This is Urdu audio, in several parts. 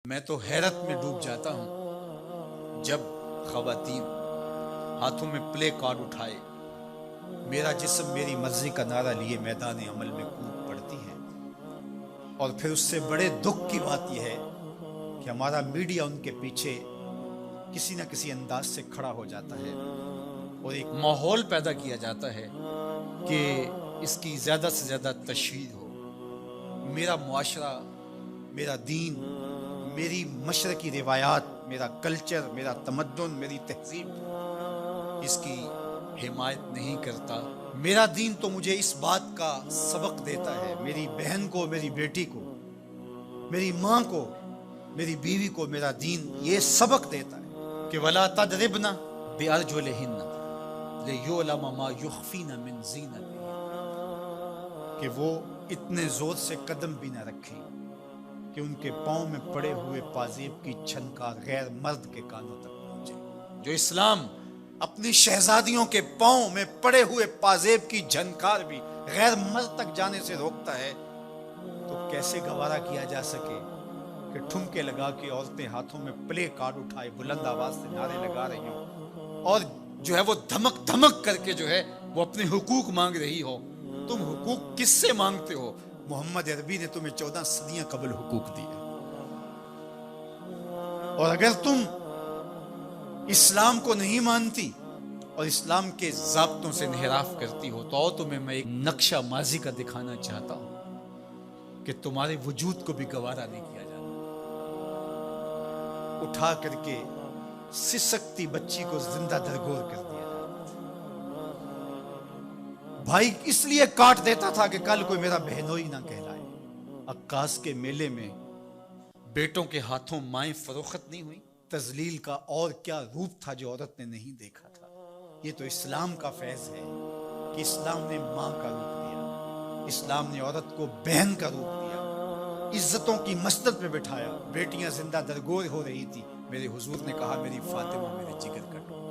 میں تو حیرت میں ڈوب جاتا ہوں جب خواتین ہاتھوں میں پلے کارڈ اٹھائے میرا جسم میری مرضی کا نعرہ لیے میدان عمل میں کود پڑتی ہیں، اور پھر اس سے بڑے دکھ کی بات یہ ہے کہ ہمارا میڈیا ان کے پیچھے کسی نہ کسی انداز سے کھڑا ہو جاتا ہے اور ایک ماحول پیدا کیا جاتا ہے کہ اس کی زیادہ سے زیادہ تشہیر ہو۔ میرا معاشرہ، میرا دین، میری مشرقی روایات، میرا کلچر، میرا تمدن، میری تہذیب اس کی حمایت نہیں کرتا۔ میرا دین تو مجھے اس بات کا سبق دیتا ہے، میری بہن کو، میری بیٹی کو، میری ماں کو، میری بیوی کو میرا دین یہ سبق دیتا ہے کہ وَلَا تَضْرِبْنَ بِأَرْجُلِهِنَّ لِيُعْلَمَ مَا يُخْفِينَ مِنْ زِينَتِهِنَّ، کہ وہ اتنے زور سے قدم بھی نہ رکھیں کہ ان کے پاؤں میں پڑے ہوئے پازیب کی چھنکار غیر مرد کے کانوں تک پہنچے۔ جو اسلام اپنی شہزادیوں کے پاؤں میں پڑے ہوئے پازیب کی جھنکار بھی غیر مرد تک جانے سے روکتا ہے، تو کیسے گوارا کیا جا سکے کہ ٹھمکے لگا کے عورتیں ہاتھوں میں پلے کارڈ اٹھائے بلند آواز سے نعرے لگا رہی ہوں اور جو ہے وہ دھمک دھمک کر کے جو ہے وہ اپنے حقوق مانگ رہی ہو۔ تم حقوق کس سے مانگتے ہو؟ محمد عربی نے تمہیں 14 صدیاں قبل حقوق دیے، اور اگر تم اسلام کو نہیں مانتی اور اسلام کے ضابطوں سے انحراف کرتی ہو تو تمہیں میں ایک نقشہ ماضی کا دکھانا چاہتا ہوں کہ تمہارے وجود کو بھی گوارا نہیں کیا جاتا۔ اٹھا کر کے سسکتی بچی کو زندہ درگور کر دیا جاتا۔ بھائی اس لیے کاٹ دیتا تھا کہ کل کوئی میرا بہنوئی نہ کہلائے۔ عکاس کے میلے میں بیٹوں کے ہاتھوں مائیں فروخت نہیں ہوئی؟ تذلیل کا اور کیا روپ تھا جو عورت نے نہیں دیکھا تھا؟ یہ تو اسلام کا فیض ہے کہ اسلام نے ماں کا روپ دیا، اسلام نے عورت کو بہن کا روپ دیا، عزتوں کی مسند پہ بٹھایا۔ بیٹیاں زندہ درگور ہو رہی تھی، میرے حضور نے کہا میری فاطمہ میرے جگر کا ٹکڑا۔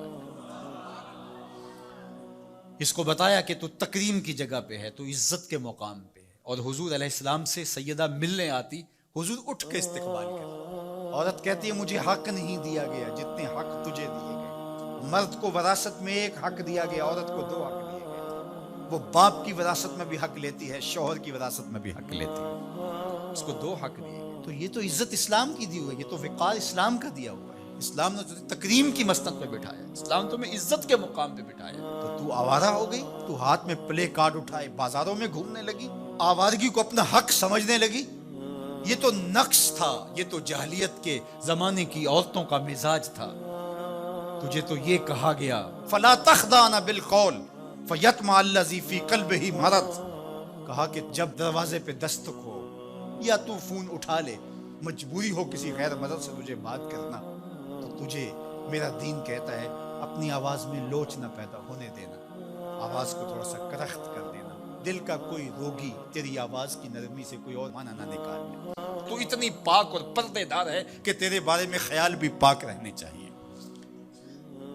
اس کو بتایا کہ تو تکریم کی جگہ پہ ہے، تو عزت کے مقام پہ ہے، اور حضور علیہ السلام سے سیدہ ملنے آتی، حضور اٹھ کے استقبال کرتے۔ عورت کہتی ہے مجھے حق نہیں دیا گیا جتنے حق تجھے دیے گئے۔ مرد کو وراثت میں ایک حق دیا گیا، عورت کو 2 حق دیے گئے۔ وہ باپ کی وراثت میں بھی حق لیتی ہے، شوہر کی وراثت میں بھی حق لیتی ہے، اس کو 2 حق دیے گئے۔ تو یہ تو عزت اسلام کی دی ہوئی ہے، یہ تو وقار اسلام کا دیا ہوا ہے۔ اسلام نے تجھے تکریم کی مسند پہ بٹھایا، اسلام تمہیں عزت کے مقام پہ بٹھایا، تو آوارہ ہو گئی؟ تو ہاتھ میں پلے کارڈ اٹھائے بازاروں میں گھومنے لگی، آوارگی کو اپنا حق سمجھنے لگی؟ یہ تو نقص تھا، یہ تو جاہلیت کے زمانے کی عورتوں کا مزاج تھا۔ تجھے تو یہ کہا گیا فَلَا تَخْضَعْنَ بِالْقَوْلِ فَيَطْمَعَ الَّذِي فِي قَلْبِهِ مَرَضٌ، کہا کہ جب دروازے پہ دستک ہو یا تو فون اٹھا لے، مجبوری ہو کسی غیر مرد سے تجھے بات کرنا، تو تجھے میرا دین کہتا ہے اپنی آواز میں لوچ نہ پیدا ہونے دینا، آواز کو تھوڑا سا کرخت کر دینا، دل کا کوئی روگی تیری آواز کی نرمی سے کوئی اور معنی نہ نکال لے۔ تو اتنی پاک اور پردے دار ہے کہ تیرے بارے میں خیال بھی پاک رہنے چاہیے۔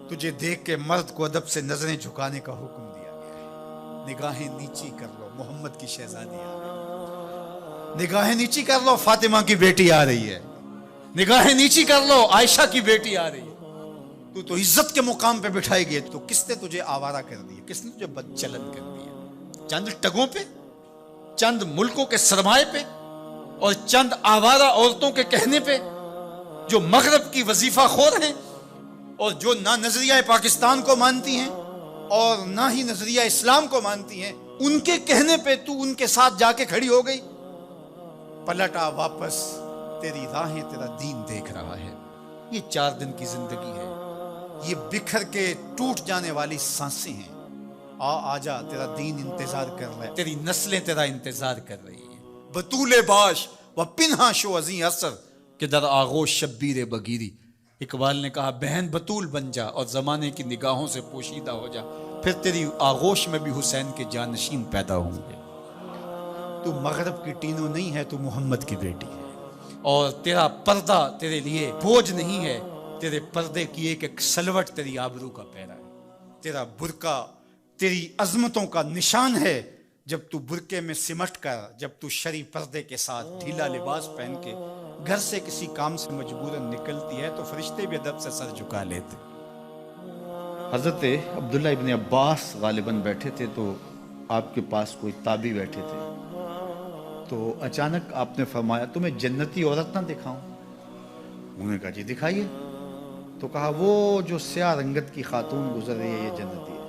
تجھے دیکھ کے مرد کو ادب سے نظریں جھکانے کا حکم دیا گیا ہے۔ نگاہیں نیچی کر لو، محمد کی شہزادی آ رہی ہے۔ نگاہیں نیچی کر لو، فاطمہ کی بیٹی آ رہی ہے۔ نگاہیں نیچی کر لو، عائشہ کی بیٹی آ رہی ہے۔ تو عزت کے مقام پہ بٹھائی گئی، تو کس نے تجھے آوارہ کر دیا؟ کس نے تجھے بد چلن کر دیا؟ چند ٹگوں پہ، چند ملکوں کے سرمائے پہ، اور چند آوارہ عورتوں کے کہنے پہ جو مغرب کی وظیفہ خور ہیں اور جو نہ نظریہ پاکستان کو مانتی ہیں اور نہ ہی نظریہ اسلام کو مانتی ہیں، ان کے کہنے پہ تو ان کے ساتھ جا کے کھڑی ہو گئی؟ پلٹا واپس، تیری راہیں تیرا دین دیکھ رہا ہے۔ یہ 4 دن کی زندگی ہے، یہ بکھر کے ٹوٹ جانے والی سانسیں ہیں۔ آجا، تیرا دین انتظار کر رہا ہے، تیری نسلیں تیرا انتظار کر رہی ہیں۔ بطول باش و پنہا شو ازیں اثر کہ در آغوش شبیر بگیری۔ اقبال نے کہا بہن بطول بن جا اور زمانے کی نگاہوں سے پوشیدہ ہو جا، پھر تیری آغوش میں بھی حسین کے جانشین پیدا ہوں گے۔ تو مغرب کی ٹینو نہیں ہے، تو محمد کی بیٹی ہے، اور تیرا پردہ تیرے لیے بوجھ نہیں ہے، تیرے پردے کی ایک ایک سلوٹ تیری آبرو کا پیرا ہے۔ تیرا برقع تیری عظمتوں کا نشان ہے۔ جب تو برقعے میں سمٹ کر، جب تو شرعی پردے کے ساتھ ڈھیلا لباس پہن کے گھر سے کسی کام سے مجبوراً نکلتی ہے تو فرشتے بھی ادب سے سر جھکا لیتے. حضرت عبداللہ ابن عباس غالباً بیٹھے تھے تو آپ کے پاس کوئی تابعی بیٹھے تھے. تو اچانک آپ نے فرمایا تمہیں جنتی عورت نہ دکھاؤں؟ انہوں نے کہا جی دکھائیے. تو کہا وہ جو سیاہ رنگت کی خاتون گزر رہی ہے یہ جنتی ہے.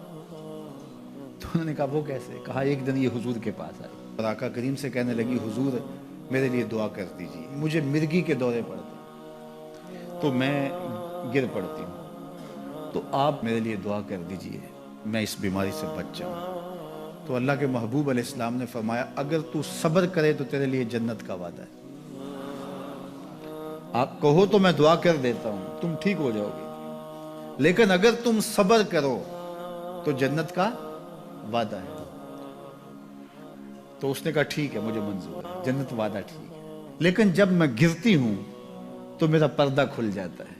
تو انہوں نے کہا وہ کیسے؟ کہا ایک دن یہ حضور کے پاس آئی اور آقا کریم سے کہنے لگی حضور میرے لیے دعا کر دیجیے، مجھے مرگی کے دورے پڑتے تو میں گر پڑتی ہوں، تو آپ میرے لیے دعا کر دیجیے میں اس بیماری سے بچ جاؤں. تو اللہ کے محبوب علیہ السلام نے فرمایا اگر تو صبر کرے تو تیرے لیے جنت کا وعدہ ہے. آپ کہو تو میں دعا کر دیتا ہوں تم ٹھیک ہو جاؤ گے، لیکن اگر تم صبر کرو تو جنت کا وعدہ ہے. تو اس نے کہا ٹھیک ہے مجھے منظور ہے، جنت وعدہ ٹھیک ہے، لیکن جب میں گرتی ہوں تو میرا پردہ کھل جاتا ہے،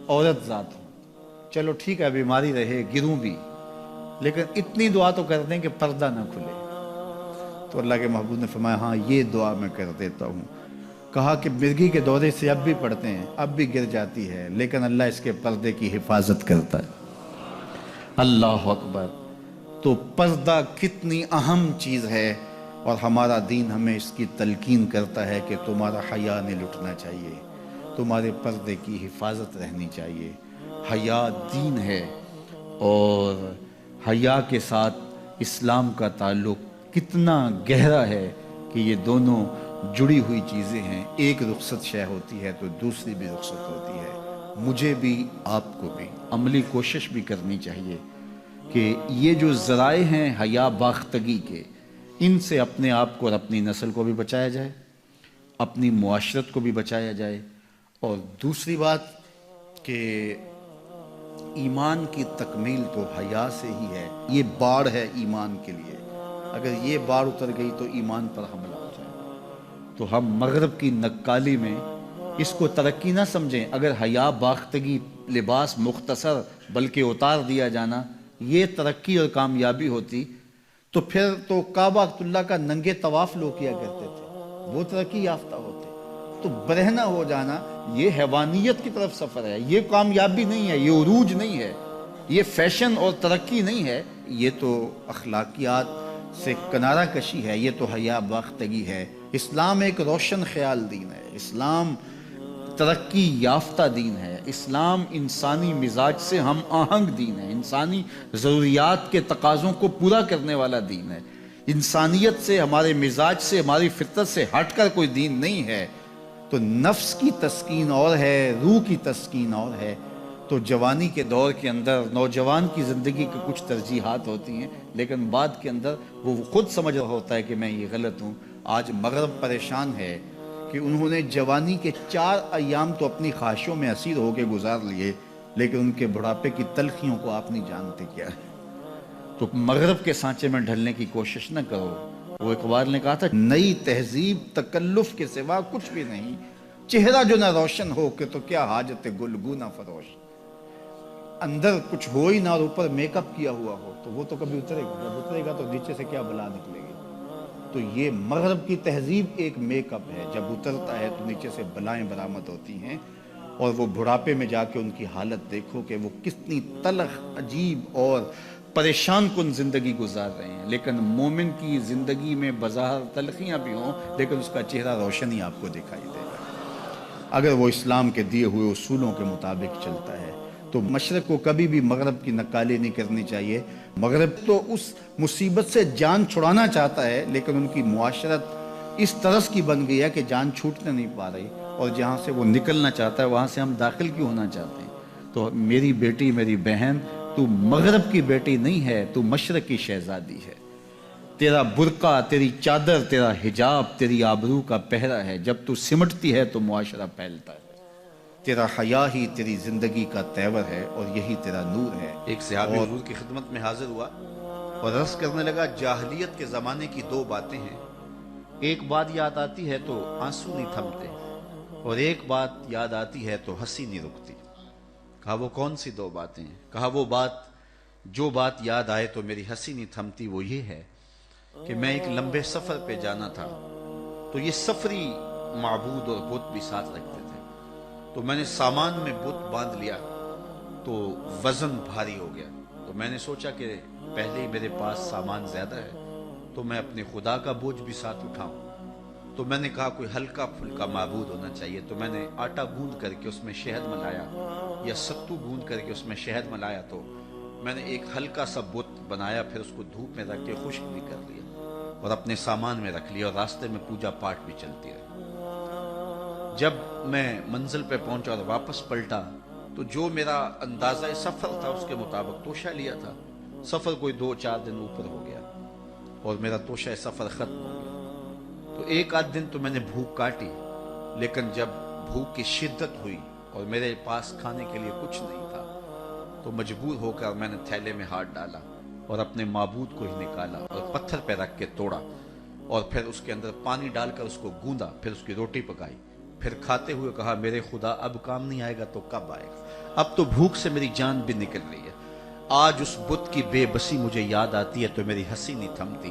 عورت ذات ہوں. چلو ٹھیک ہے بیماری رہے گروں بھی، لیکن اتنی دعا تو کر دیں کہ پردہ نہ کھلے. تو اللہ کے محبوب نے فرمایا ہاں یہ دعا میں کر دیتا ہوں. کہا کہ مرگی کے دورے سے اب بھی پڑھتے ہیں، اب بھی گر جاتی ہے، لیکن اللہ اس کے پردے کی حفاظت کرتا ہے. اللہ اکبر. تو پردہ کتنی اہم چیز ہے اور ہمارا دین ہمیں اس کی تلقین کرتا ہے کہ تمہارا حیا نہیں لٹنا چاہیے، تمہارے پردے کی حفاظت رہنی چاہیے. حیا دین ہے اور حیا کے ساتھ اسلام کا تعلق کتنا گہرا ہے کہ یہ دونوں جڑی ہوئی چیزیں ہیں. ایک رخصت شے ہوتی ہے تو دوسری بھی رخصت ہوتی ہے. مجھے بھی آپ کو بھی عملی کوشش بھی کرنی چاہیے کہ یہ جو ذرائع ہیں حیا باختگی کے، ان سے اپنے آپ کو اور اپنی نسل کو بھی بچایا جائے، اپنی معاشرت کو بھی بچایا جائے. اور دوسری بات کہ ایمان کی تکمیل تو حیا سے ہی ہے. یہ باڑ ہے ایمان کے لیے، اگر یہ باڑ اتر گئی تو ایمان پر حملہ ہو جائے. تو ہم مغرب کی نکالی میں اس کو ترقی نہ سمجھیں. اگر حیا باختگی لباس مختصر بلکہ اتار دیا جانا یہ ترقی اور کامیابی ہوتی تو پھر تو کعبہ اللہ کا ننگے طواف لوگ کیا کرتے تھے، وہ ترقی یافتہ ہوتے. تو برہنہ ہو جانا یہ حیوانیت کی طرف سفر ہے، یہ کامیابی نہیں ہے، یہ عروج نہیں ہے، یہ فیشن اور ترقی نہیں ہے، یہ تو اخلاقیات سے کنارہ کشی ہے، یہ تو حیا باختگی ہے. اسلام ایک روشن خیال دین ہے، اسلام ترقی یافتہ دین ہے، اسلام انسانی مزاج سے ہم آہنگ دین ہے، انسانی ضروریات کے تقاضوں کو پورا کرنے والا دین ہے. انسانیت سے، ہمارے مزاج سے، ہماری فطرت سے ہٹ کر کوئی دین نہیں ہے. تو نفس کی تسکین اور ہے، روح کی تسکین اور ہے. تو جوانی کے دور کے اندر نوجوان کی زندگی کی کچھ ترجیحات ہوتی ہیں، لیکن بعد کے اندر وہ خود سمجھ رہا ہوتا ہے کہ میں یہ غلط ہوں. آج مغرب پریشان ہے کہ انہوں نے جوانی کے 4 ایام تو اپنی خواہشوں میں اسیر ہو کے گزار لیے، لیکن ان کے بڑھاپے کی تلخیوں کو آپ نہیں جانتے کیا ہے. تو مغرب کے سانچے میں ڈھلنے کی کوشش نہ کرو. وہ اقبال نے کہا تھا نئی تہذیب تکلف کے سوا کچھ بھی نہیں، چہرہ جو نہ روشن ہو کہ تو کیا حاجت گلگو نہ فروش. اندر کچھ ہو ہی نہ اور اوپر میک اپ کیا ہوا ہو تو وہ تو کبھی اترے گا، جب اترے گا تو نیچے سے کیا بلا نکلے گی. تو یہ مغرب کی تہذیب ایک میک اپ ہے، جب اترتا ہے تو نیچے سے بلائیں برآمد ہوتی ہیں. اور وہ بڑھاپے میں جا کے ان کی حالت دیکھو کہ وہ کتنی تلخ عجیب اور پریشان کن زندگی گزار رہے ہیں. لیکن مومن کی زندگی میں بظاہر تلخیاں بھی ہوں لیکن اس کا چہرہ روشن ہی آپ کو دکھائی دے گا اگر وہ اسلام کے دیے ہوئے اصولوں کے مطابق چلتا ہے. تو مشرق کو کبھی بھی مغرب کی نکالی نہیں کرنی چاہیے. مغرب تو اس مصیبت سے جان چھڑانا چاہتا ہے لیکن ان کی معاشرت اس طرز کی بن گئی ہے کہ جان چھوٹنے نہیں پا رہی، اور جہاں سے وہ نکلنا چاہتا ہے وہاں سے ہم داخل کیوں ہونا چاہتے ہیں. تو میری بیٹی، میری بہن، تو مغرب کی بیٹی نہیں ہے، تو مشرق کی شہزادی ہے. تیرا برقع، تیری چادر، تیرا حجاب تیری آبرو کا پہرا ہے. جب تو سمٹتی ہے تو معاشرہ پھیلتا ہے. تیرا حیا ہی تیری زندگی کا تیور ہے اور یہی تیرا نور ہے. ایک صحابی حضور کی خدمت میں حاضر ہوا اور عرض کرنے لگا جاہلیت کے زمانے کی 2 باتیں ہیں، ایک بات یاد آتی ہے تو آنسو نہیں تھمتے، اور ایک بات یاد آتی ہے تو ہنسی نہیں رکتی. کہا وہ کون سی 2 باتیں ہیں؟ کہا وہ بات، جو بات یاد آئے تو میری ہنسی نہیں تھمتی وہ یہ ہے کہ میں ایک لمبے سفر پہ جانا تھا. تو یہ سفری معبود اور بت بھی ساتھ رکھتے تھے، تو میں نے سامان میں بت باندھ لیا تو وزن بھاری ہو گیا، تو میں نے سوچا کہ پہلے ہی میرے پاس سامان زیادہ ہے تو میں اپنے خدا کا بوجھ بھی ساتھ اٹھاؤں، تو میں نے کہا کوئی ہلکا پھلکا معبود ہونا چاہیے، تو میں نے آٹا گوندھ کر کے اس میں شہد ملایا یا ستو گوندھ کر کے اس میں شہد ملایا، تو میں نے ایک ہلکا سا بت بنایا، پھر اس کو دھوپ میں رکھ کے خشک بھی کر لیا اور اپنے سامان میں رکھ لیا، اور راستے میں پوجا پاٹ بھی چلتی رہی۔ جب میں منزل پہ پہنچا اور واپس پلٹا تو جو میرا اندازہ سفر تھا اس کے مطابق توشہ لیا تھا، سفر کوئی 2-4 دن اوپر ہو گیا اور میرا توشہ سفر ختم ہو گیا۔ تو ایک آدھ دن تو میں نے بھوک کاٹی، لیکن جب بھوک کی شدت ہوئی اور میرے پاس کھانے کے لیے کچھ نہیں تھا تو مجبور ہو کر میں نے تھیلے میں ہاتھ ڈالا اور اپنے معبود کو ہی نکالا اور پتھر پہ رکھ کے توڑا، اور پھر اس کے اندر پانی ڈال کر اس کو گوندا، پھر اس کی روٹی پکائی، پھر کھاتے ہوئے کہا میرے خدا اب کام نہیں آئے گا تو کب آئے گا، اب تو بھوک سے میری جان بھی نکل رہی ہے۔ آج اس بت کی بے بسی مجھے یاد آتی ہے تو میری ہنسی نہیں تھمتی۔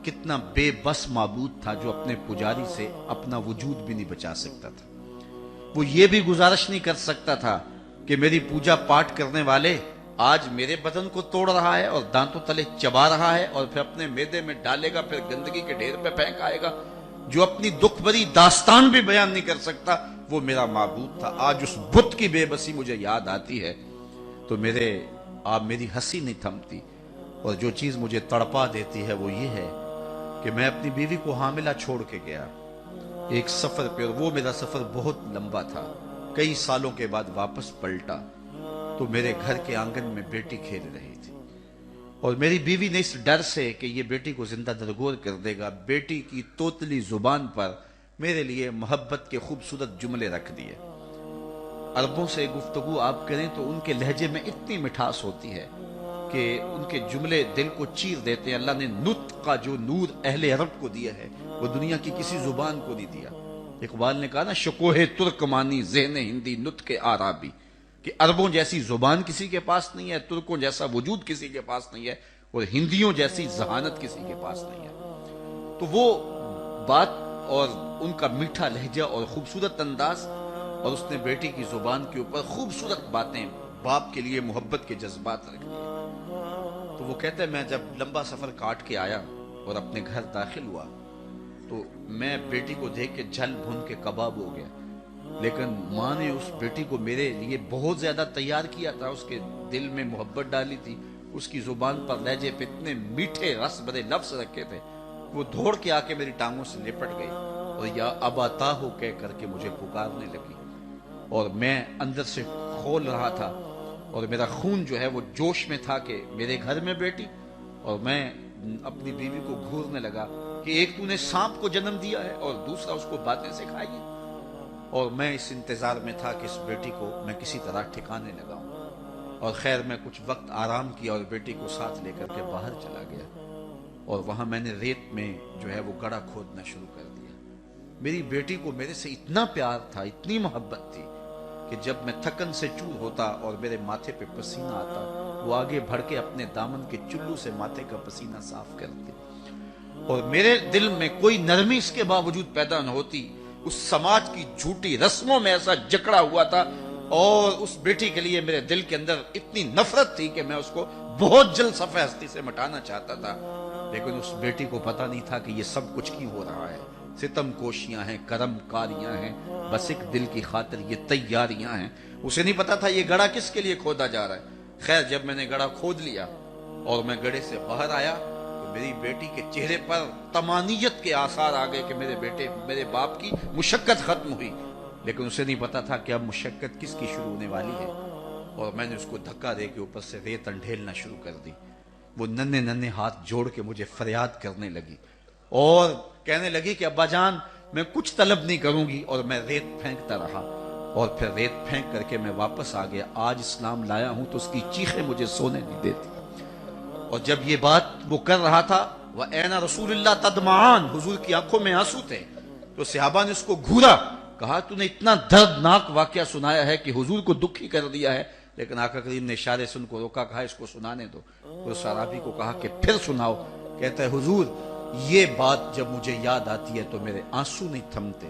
کتنا بے بس معبود تھا جو اپنے پجاری سے اپنا وجود بھی نہیں بچا سکتا تھا، وہ یہ بھی گزارش نہیں کر سکتا تھا کہ میری پوجا پاٹ کرنے والے آج میرے بدن کو توڑ رہا ہے اور دانتوں تلے چبا رہا ہے اور پھر اپنے معدے میں ڈالے گا، پھر گندگی کے ڈھیر پہ پھینک آئے گا، جو اپنی دکھ بھری داستان بھی بیان نہیں کر سکتا، وہ میرا معبود تھا۔ آج اس بت کی بے بسی مجھے یاد آتی ہے تو میری ہنسی نہیں تھمتی، اور جو چیز مجھے تڑپا دیتی ہے وہ یہ ہے کہ میں اپنی بیوی کو حاملہ چھوڑ کے گیا ایک سفر پہ، اور وہ میرا سفر بہت لمبا تھا، کئی سالوں کے بعد واپس پلٹا تو میرے گھر کے آنگن میں بیٹی کھیل رہی تھی، اور میری بیوی نے اس ڈر سے کہ یہ بیٹی کو زندہ درگور کر دے گا، بیٹی کی توتلی زبان پر میرے لیے محبت کے خوبصورت جملے رکھ دیے۔ عربوں سے گفتگو آپ کریں تو ان کے لہجے میں اتنی مٹھاس ہوتی ہے کہ ان کے جملے دل کو چیر دیتے ہیں۔ اللہ نے نطق کا جو نور اہل عرب کو دیا ہے وہ دنیا کی کسی زبان کو نہیں دیا۔ اقبال نے کہا نا شکوہ ترکمانی ذہن ہندی نطق عربی، کہ عربوں جیسی زبان کسی کے پاس نہیں ہے، ترکوں جیسا وجود کسی کے پاس نہیں ہے، اور ہندیوں جیسی ذہانت کسی کے پاس نہیں ہے۔ تو وہ بات اور ان کا میٹھا لہجہ اور خوبصورت انداز، اور اس نے بیٹی کی زبان کے اوپر خوبصورت باتیں، باپ کے لیے محبت کے جذبات رکھ دیے۔ تو وہ کہتے ہیں میں جب لمبا سفر کاٹ کے آیا اور اپنے گھر داخل ہوا تو میں بیٹی کو دیکھ کے جھل بھن کے کباب ہو گیا، لیکن ماں نے اس بیٹی کو میرے لیے بہت زیادہ تیار کیا تھا، اس کے دل میں محبت ڈالی تھی، اس کی زبان پر لہجے پہ اتنے میٹھے رس بھرے لفظ رکھے تھے، وہ دوڑ کے آ کے میری ٹانگوں سے لپٹ گئی اور یا ابا ہو کہہ کر کے مجھے پکارنے لگی، اور میں اندر سے کھول رہا تھا اور میرا خون جو ہے وہ جوش میں تھا کہ میرے گھر میں بیٹی، اور میں اپنی بیوی کو گھورنے لگا کہ ایک تو نے سانپ کو جنم دیا ہے اور دوسرا اس کو باتیں سکھائی ہے، اور میں اس انتظار میں تھا کہ اس بیٹی کو میں کسی طرح ٹھکانے لگاؤں، اور خیر میں کچھ وقت آرام کیا اور بیٹی کو ساتھ لے کر کے باہر چلا گیا، اور وہاں میں نے ریت میں جو ہے وہ گڑھا کھودنا شروع کر دیا۔ میری بیٹی کو میرے سے اتنا پیار تھا، اتنی محبت تھی کہ جب میں تھکن سے چور ہوتا اور میرے ماتھے پہ پسینہ آتا، وہ آگے بڑھ کے اپنے دامن کے چلو سے ماتھے کا پسینہ صاف کرتے، اور میرے دل میں کوئی نرمی اس کے باوجود پیدا نہ ہوتی، اس سماج کی جھوٹی رسموں میں ایسا جکڑا ہوا تھا، اور اس بیٹی کے لیے میرے دل کے اندر اتنی نفرت تھی کہ میں اس کو بہت جلد صفحہ ہستی سے مٹانا چاہتا تھا، لیکن اس بیٹی کو پتا نہیں تھا کہ یہ سب کچھ کیوں ہو رہا ہے، ستم کوشیاں ہیں، کرم کاریاں ہیں، بس ایک دل کی خاطر یہ تیاریاں ہیں۔ اسے نہیں پتا تھا یہ گڑھا کس کے لیے کھودا جا رہا ہے۔ خیر جب میں نے گڑھا کھود لیا اور میں گڑھے سے باہر آیا تو میری بیٹی کے چہرے پر طمانیت کے آثار آ گئے کہ میرے باپ کی مشقت ختم ہوئی، لیکن اسے نہیں پتا تھا کہ اب مشقت کس کی شروع ہونے والی ہے، اور میں نے اس کو دھکا دے کے اوپر سے ریت انڈھیلنا شروع کر دی۔ وہ ننھے ننھے ہاتھ جوڑ کے مجھے فریاد کرنے لگی اور کہنے لگی کہ ابا جان میں کچھ طلب نہیں کروں گی، اور میں ریت پھینکتا رہا، اور پھر ریت پھینک کر کے میں واپس آ گیا۔ آج اسلام لایا ہوں تو اس کی چیخیں مجھے سونے نہیں دیتی۔ اور جب یہ بات وہ کر رہا تھا وَأَيْنَ رَسُولُ اللَّهِ تَدْمَعَانِ، حضور کی آنکھوں میں آنسو تھے، تو صحابہ نے اس کو گھورا، کہا تو نے اتنا دردناک واقعہ سنایا ہے کہ حضور کو دکھی کر دیا ہے، لیکن آقا کریم نے اشارے سے ان کو روکا، کہا اس کو سنانے دو۔ تو صحابی کو کہا کہ پھر سناؤ۔ کہتا ہے حضور یہ بات جب مجھے یاد آتی ہے تو میرے آنسو نہیں تھمتے،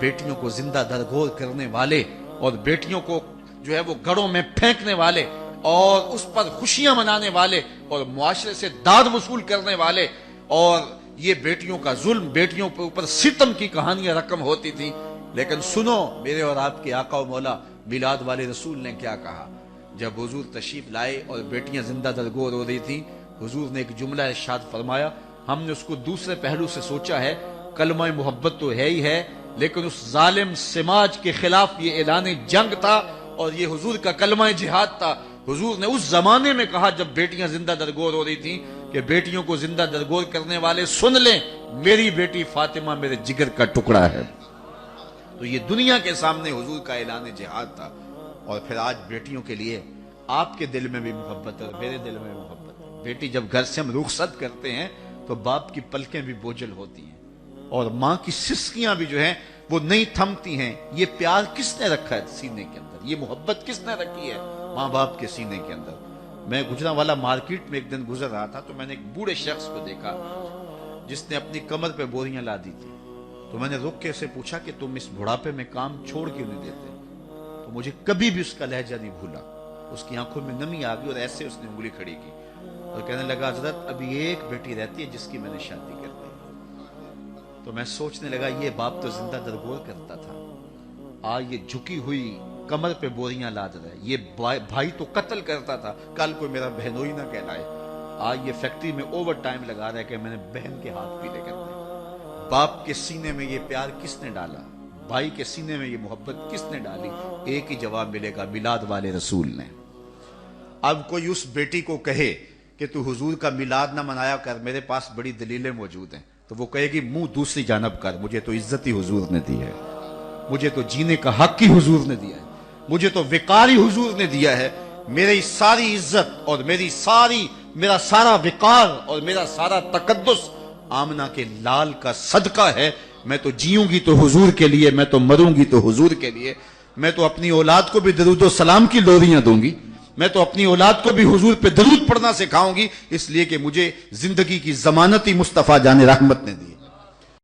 بیٹیوں کو زندہ درگور کرنے والے اور بیٹیوں کو جو ہے وہ گڑوں میں پھینکنے والے اور اس پر خوشیاں منانے والے اور معاشرے سے داد وصول کرنے والے اور یہ بیٹیوں کا ظلم، بیٹیوں کے اوپر ستم کی کہانیاں رقم ہوتی تھی. لیکن سنو میرے اور آپ کے آقا و مولا میلاد والے رسول نے کیا کہا. جب حضور تشریف لائے اور بیٹیاں زندہ درگور ہو رہی تھیں، حضور نے ایک جملہ ارشاد فرمایا. ہم نے اس کو دوسرے پہلو سے سوچا ہے، کلمہ محبت تو ہے ہی ہے، لیکن اس ظالم سماج کے خلاف یہ اعلان جنگ تھا اور یہ حضور کا کلمہ جہاد تھا. حضور نے اس زمانے میں کہا جب بیٹیاں زندہ درگور ہو رہی تھیں کہ بیٹیوں کو زندہ درگور کرنے والے سن لیں، میری بیٹی فاطمہ میرے جگر کا ٹکڑا ہے. تو یہ دنیا کے سامنے حضور کا اعلان جہاد تھا. اور پھر آج بیٹیوں کے لیے آپ کے دل میں بھی محبت ہے اور میرے دل میں محبت ہے. بیٹی جب گھر سے ہم رخصت کرتے ہیں تو باپ کی پلکیں بھی بوجھل ہوتی ہیں اور ماں کی سسکیاں بھی جو ہیں وہ نہیں تھمتی ہیں. یہ پیار کس نے رکھا ہے سینے کے اندر؟ یہ محبت کس نے رکھی ہے ماں باپ کے سینے کے اندر؟ میں گجرانوالہ مارکیٹ میں ایک دن گزر رہا تھا تو میں نے ایک بوڑھے شخص کو دیکھا جس نے اپنی کمر پہ بوریاں لا دی تھی. تو میں نے رک کے اسے پوچھا کہ تم اس بڑھاپے میں کام چھوڑ کیوں نہیں دیتے؟ تو مجھے کبھی بھی اس کا لہجہ نہیں بھولا. اس کی آنکھوں میں نمی آ گئی اور ایسے اس نے انگلی کھڑی کی اور کہنے لگا حضرت ابھی ایک بیٹی رہتی ہے جس کی میں نے شادی کر دی. تو میں سوچنے لگا یہ باپ تو زندہ درگور کرتا تھا، آج یہ جھکی ہوئی کمر پہ بوریاں لاد رہا ہے. یہ بھائی تو قتل کرتا تھا، کل کوئی میرا بہنوئی نہ کہلائے. آج یہ فیکٹری میں اوور ٹائم لگا رہا ہے کہ میں نے بہن کے ہاتھ پیلے کرنے. باپ کے سینے میں یہ پیار کس نے ڈالا؟ بھائی کے سینے میں یہ محبت کس نے ڈالی؟ ایک ہی جواب ملے گا، میلاد والے رسول نے. اب کوئی اس بیٹی کو کہے کہ تو حضور کا میلاد نہ منایا کر، میرے پاس بڑی دلیلیں موجود ہیں، تو وہ کہے گی منہ دوسری جانب کر. مجھے تو عزت ہی حضور نے دی ہے، مجھے تو جینے کا حق ہی حضور نے دیا ہے، مجھے تو وقار ہی حضور نے دیا ہے. میری ساری عزت اور میرا سارا وقار اور میرا سارا تقدس آمنہ کے لال کا صدقہ ہے. میں تو جیوں گی تو حضور کے لیے، میں تو مروں گی تو حضور کے لیے. میں تو اپنی اولاد کو بھی درود و سلام کی لوریاں دوں گی، میں تو اپنی اولاد کو بھی حضور پہ درود پڑھنا سکھاؤں گی، اس لیے کہ مجھے زندگی کی ضمانت ہی مصطفیٰ جان رحمت نے دی.